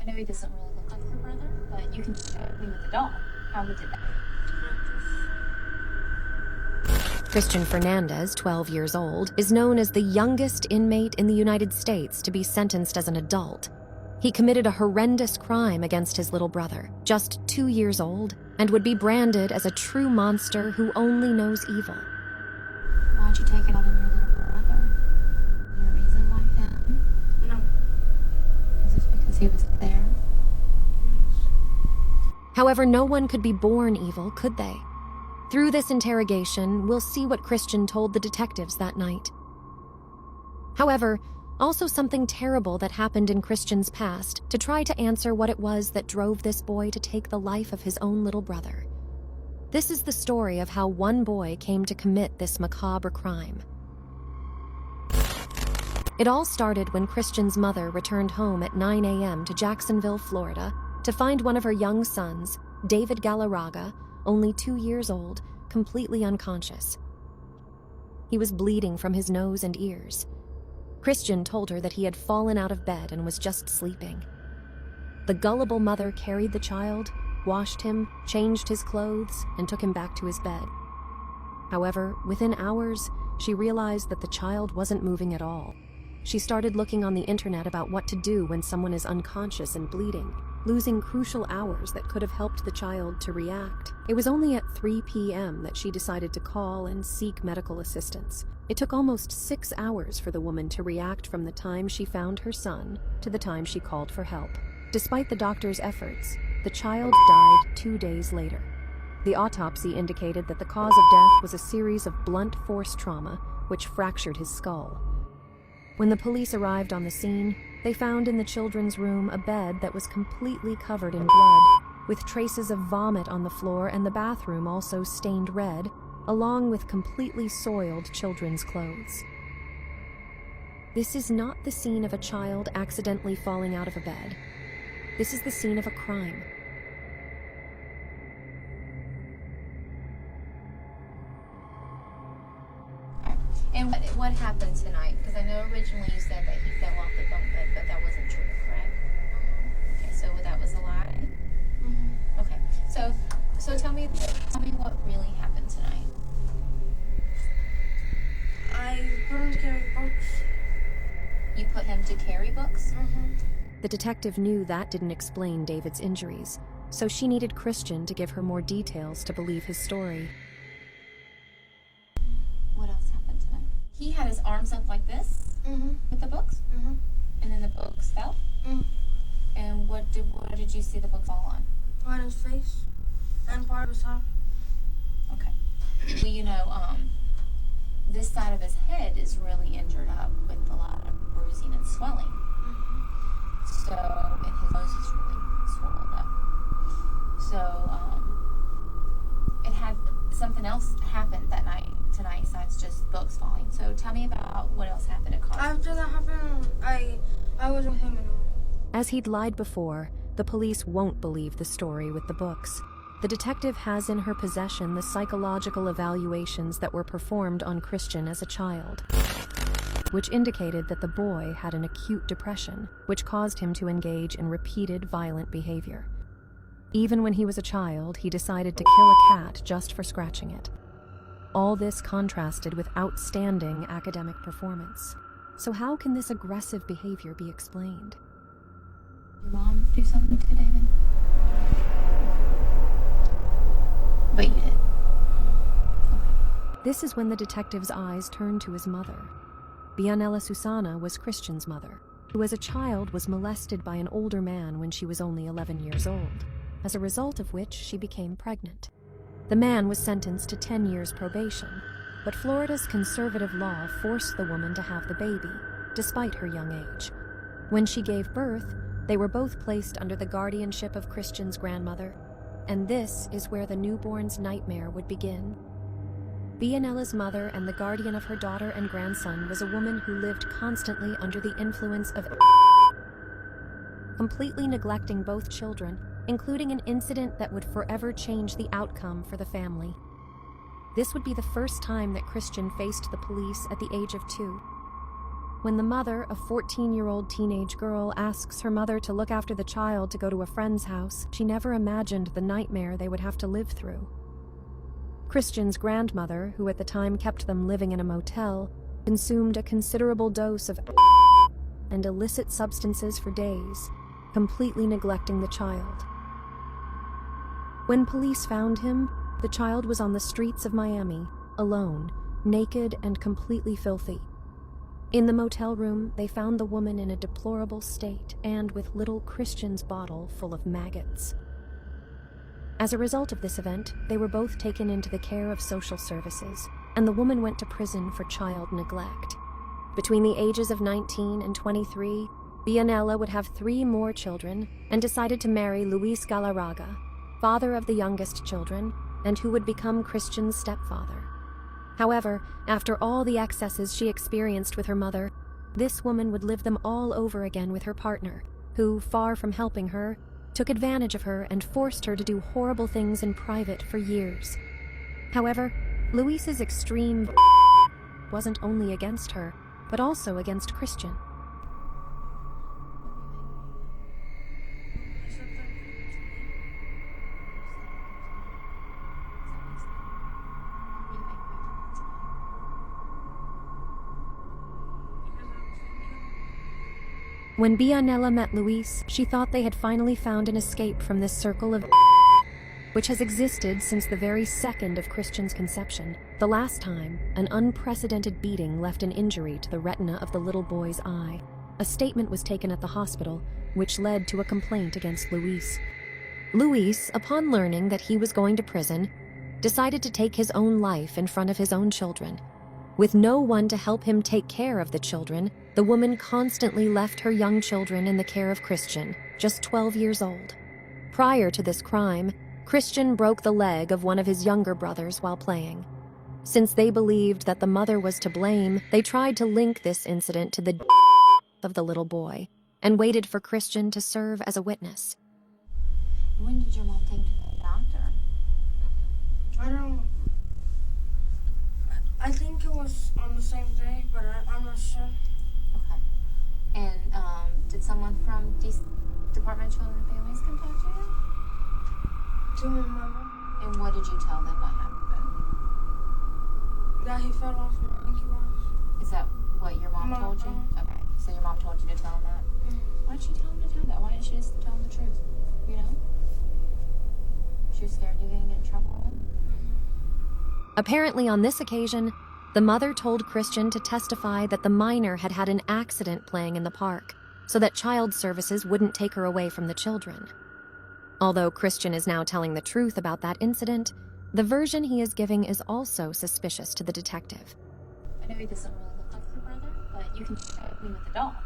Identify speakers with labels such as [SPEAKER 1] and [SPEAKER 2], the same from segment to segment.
[SPEAKER 1] I know he doesn't really look like your brother, but you can show me with the doll. How did that?
[SPEAKER 2] Cristian Fernandez, 12 years old, is known as the youngest inmate in the United States to be sentenced as an adult. He committed a horrendous crime against his little brother, just 2 years old, and would be branded as a true monster who only knows evil.
[SPEAKER 1] Why'd you take it out on your little brother? No reason like that?
[SPEAKER 3] No.
[SPEAKER 1] Is this because he was there?
[SPEAKER 2] However, no one could be born evil, could they? Through this interrogation, we'll see what Cristian told the detectives that night. However, also something terrible that happened in Cristian's past to try to answer what it was that drove this boy to take the life of his own little brother. This is the story of how one boy came to commit this macabre crime. It all started when Cristian's mother returned home at 9 a.m. to Jacksonville, Florida, to find one of her young sons, David Galarraga, only 2 years old, completely unconscious. He was bleeding from his nose and ears. Cristian told her that he had fallen out of bed and was just sleeping. The gullible mother carried the child, washed him, changed his clothes, and took him back to his bed. However, within hours, she realized that the child wasn't moving at all. She started looking on the internet about what to do when someone is unconscious and bleeding, losing crucial hours that could have helped the child to react. It was only at 3 p.m. that she decided to call and seek medical assistance. It took almost 6 hours for the woman to react from the time she found her son to the time she called for help. Despite the doctor's efforts, the child died 2 days later. The autopsy indicated that the cause of death was a series of blunt force trauma, which fractured his skull. When the police arrived on the scene, they found in the children's room a bed that was completely covered in blood, with traces of vomit on the floor and the bathroom also stained red, along with completely soiled children's clothes. This is not the scene of a child accidentally falling out of a bed. This is the scene of a crime.
[SPEAKER 1] And what happened tonight? Because I know originally you said that he fell off the bunk bed, but that wasn't true, correct? Okay, so that was a lie?
[SPEAKER 3] Mm-hmm.
[SPEAKER 1] Okay, so tell me what really happened tonight.
[SPEAKER 3] I put him to carry books.
[SPEAKER 1] You put him to carry books?
[SPEAKER 3] Mm-hmm.
[SPEAKER 2] The detective knew that didn't explain David's injuries, so she needed Cristian to give her more details to believe his story.
[SPEAKER 1] What else happened tonight? He had his arms up like this with the books, and then the books fell. And what did you see the book fall on?
[SPEAKER 3] Part of his face and part of his heart.
[SPEAKER 1] Okay. Well, you know, this side of his head is really injured up with a lot of bruising and swelling. So, and his nose is really swollen up. So, it had something else happened that night tonight besides just books falling. So tell me about what else happened at college.
[SPEAKER 3] After that happened, I was with him anymore.
[SPEAKER 2] As he'd lied before, the police won't believe the story with the books. The detective has in her possession the psychological evaluations that were performed on Cristian as a child, which indicated that the boy had an acute depression, which caused him to engage in repeated violent behavior. Even when he was a child, he decided to kill a cat just for scratching it. All this contrasted with outstanding academic performance. So how can this aggressive behavior be explained?
[SPEAKER 1] Did your mom do something to David? But you did. Okay.
[SPEAKER 2] This is when the detective's eyes turned to his mother. Bianella Susana was Cristian's mother, who as a child was molested by an older man when she was only 11 years old, as a result of which she became pregnant. The man was sentenced to 10 years probation, but Florida's conservative law forced the woman to have the baby, despite her young age. When she gave birth, they were both placed under the guardianship of Cristian's grandmother, and this is where the newborn's nightmare would begin. Bianella's mother and the guardian of her daughter and grandson was a woman who lived constantly under the influence of completely neglecting both children, including an incident that would forever change the outcome for the family. This would be the first time that Cristian faced the police at the age of 2. When the mother, a 14-year-old teenage girl, asks her mother to look after the child to go to a friend's house, she never imagined the nightmare they would have to live through. Christian's grandmother, who at the time kept them living in a motel, consumed a considerable dose of and illicit substances for days, completely neglecting the child. When police found him, the child was on the streets of Miami, alone, naked and completely filthy. In the motel room, they found the woman in a deplorable state and with little Christian's bottle full of maggots. As a result of this event, they were both taken into the care of social services, and the woman went to prison for child neglect. Between the ages of 19 and 23, Bianella would have 3 more children and decided to marry Luis Galarraga, father of the youngest children, and who would become Christian's stepfather. However, after all the excesses she experienced with her mother, this woman would live them all over again with her partner, who, far from helping her, took advantage of her and forced her to do horrible things in private for years. However, Luis's extreme wasn't only against her, but also against Christian. When Bianella met Luis, she thought they had finally found an escape from this circle of which has existed since the very second of Christian's conception. The last time, an unprecedented beating left an injury to the retina of the little boy's eye. A statement was taken at the hospital, which led to a complaint against Luis. Luis, upon learning that he was going to prison, decided to take his own life in front of his own children. With no one to help him take care of the children, the woman constantly left her young children in the care of Christian, just 12 years old. Prior to this crime, Christian broke the leg of one of his younger brothers while playing. Since they believed that the mother was to blame, they tried to link this incident to the of the little boy and waited for Christian to serve as a witness.
[SPEAKER 1] When did your mom take you to the doctor?
[SPEAKER 3] I think it was on the same day, but I'm not sure.
[SPEAKER 1] Okay. And did someone from Department of Children and Families come talk to you?
[SPEAKER 3] To my mama.
[SPEAKER 1] And what did you tell them what happened?
[SPEAKER 3] That he fell off my monkey bars.
[SPEAKER 1] Is that what your mom told you? Okay. So your mom told you to tell him that?
[SPEAKER 3] Mm-hmm.
[SPEAKER 1] Why did she tell him to tell that? Why didn't she just tell him the truth? You know? She was scared you were going to get in trouble.
[SPEAKER 2] Apparently on this occasion, the mother told Christian to testify that the minor had had an accident playing in the park, so that child services wouldn't take her away from the children. Although Christian is now telling the truth about that incident, the version he is giving is also suspicious to the detective.
[SPEAKER 1] I know he doesn't really look like your brother, but you can show me with the doll.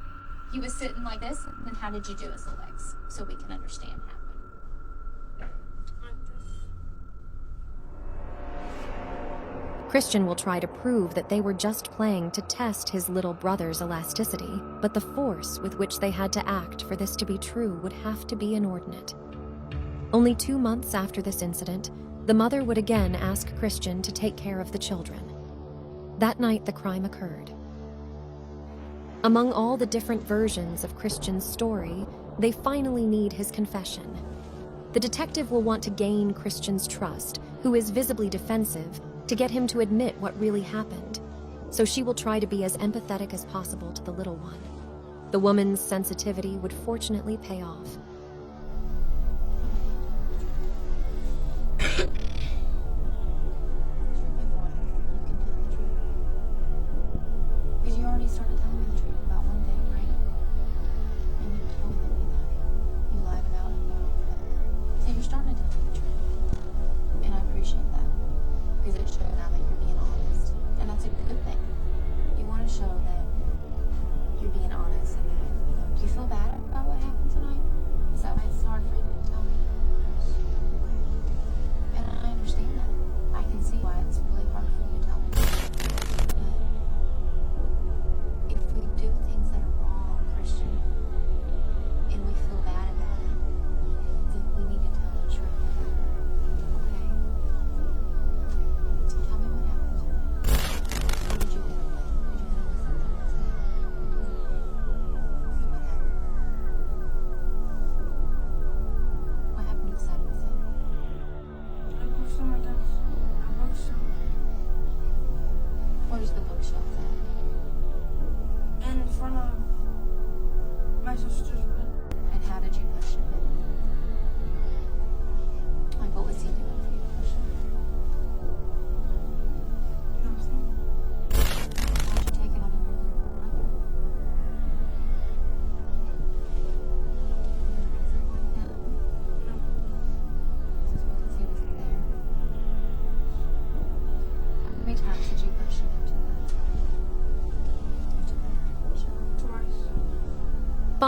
[SPEAKER 1] He was sitting like this, and then how did you do his legs? So we can understand what happened.
[SPEAKER 2] Christian will try to prove that they were just playing to test his little brother's elasticity, but the force with which they had to act for this to be true would have to be inordinate. Only 2 months after this incident, the mother would again ask Christian to take care of the children. That night, the crime occurred. Among all the different versions of Christian's story, they finally need his confession. The detective will want to gain Christian's trust, who is visibly defensive, to get him to admit what really happened. So she will try to be as empathetic as possible to the little one. The woman's sensitivity would fortunately pay off.
[SPEAKER 1] Because you already started telling me the truth about one thing, right? And you told me that you lied about it. So you're starting to tell me the truth. And I appreciate that. Because it shows now that you're being honest. And that's a good thing. You want to show that you're being honest and that, do you feel bad about what happened tonight?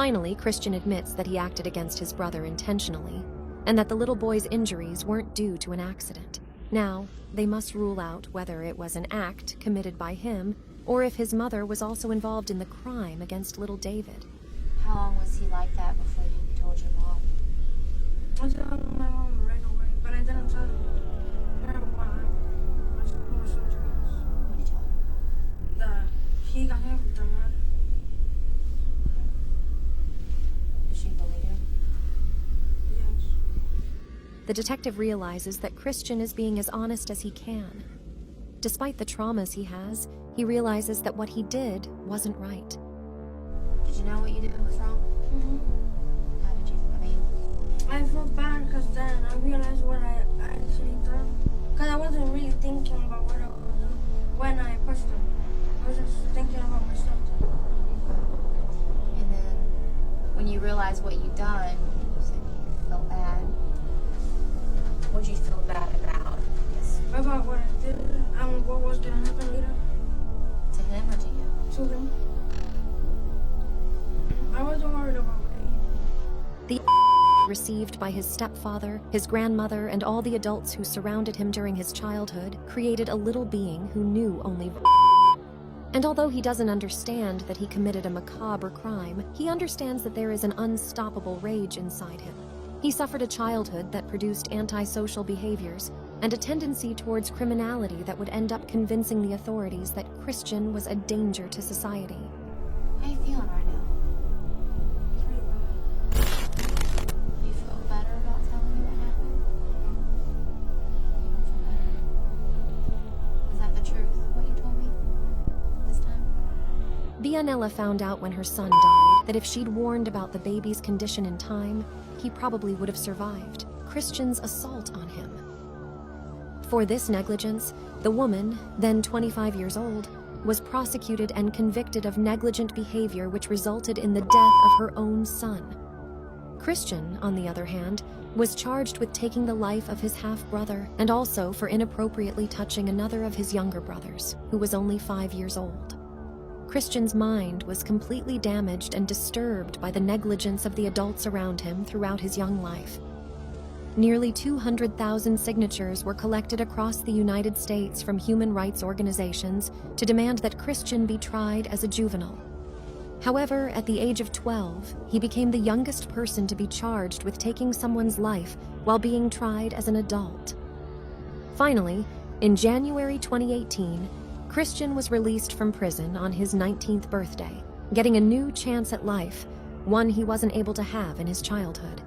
[SPEAKER 2] Finally, Cristian admits that he acted against his brother intentionally, and that the little boy's injuries weren't due to an accident. Now, they must rule out whether it was an act committed by him, or if his mother was also involved in the crime against little David.
[SPEAKER 1] How long was he like that before you told your mom?
[SPEAKER 3] I told my mom right away, but I didn't tell her why. I just told her something else.
[SPEAKER 1] What did you tell her?
[SPEAKER 3] That he got hit with the rod.
[SPEAKER 1] Did she believe him?
[SPEAKER 3] Yes.
[SPEAKER 2] The detective realizes that Cristian is being as honest as he can. Despite the traumas he has, he realizes that what he did wasn't right.
[SPEAKER 1] Did you know what you did was wrong?
[SPEAKER 3] Mm-hmm.
[SPEAKER 1] How did you,
[SPEAKER 3] I felt bad because then I realized what I actually done. Because I wasn't really thinking about what I was doing when I pushed him. I was just thinking about myself.
[SPEAKER 1] And then when you realized what you'd done, you said you felt bad. What did you feel bad about? Yes.
[SPEAKER 3] About what I did and what was going to happen later
[SPEAKER 1] To him or to you?
[SPEAKER 3] to him. I wasn't worried about me.
[SPEAKER 2] The received by his stepfather, his grandmother, and all the adults who surrounded him during his childhood created a little being who knew only. And although he doesn't understand that he committed a macabre crime, he understands that there is an unstoppable rage inside him. He suffered a childhood that produced antisocial behaviors and a tendency towards criminality that would end up convincing the authorities that Cristian was a danger to society.
[SPEAKER 1] How you feeling right now?
[SPEAKER 3] Pretty bad.
[SPEAKER 1] You feel better about telling me what happened? You don't feel better? Was that the truth, what you told me this time?
[SPEAKER 2] Bianella found out when her son died that if she'd warned about the baby's condition in time, he probably would have survived Cristian's assault on him. For this negligence, the woman, then 25 years old, was prosecuted and convicted of negligent behavior which resulted in the death of her own son. Cristian, on the other hand, was charged with taking the life of his half-brother and also for inappropriately touching another of his younger brothers, who was only 5 years old. Cristian's mind was completely damaged and disturbed by the negligence of the adults around him throughout his young life. Nearly 200,000 signatures were collected across the United States from human rights organizations to demand that Cristian be tried as a juvenile. However, at the age of 12, he became the youngest person to be charged with taking someone's life while being tried as an adult. Finally, in January 2018, Cristian was released from prison on his 19th birthday, getting a new chance at life, one he wasn't able to have in his childhood.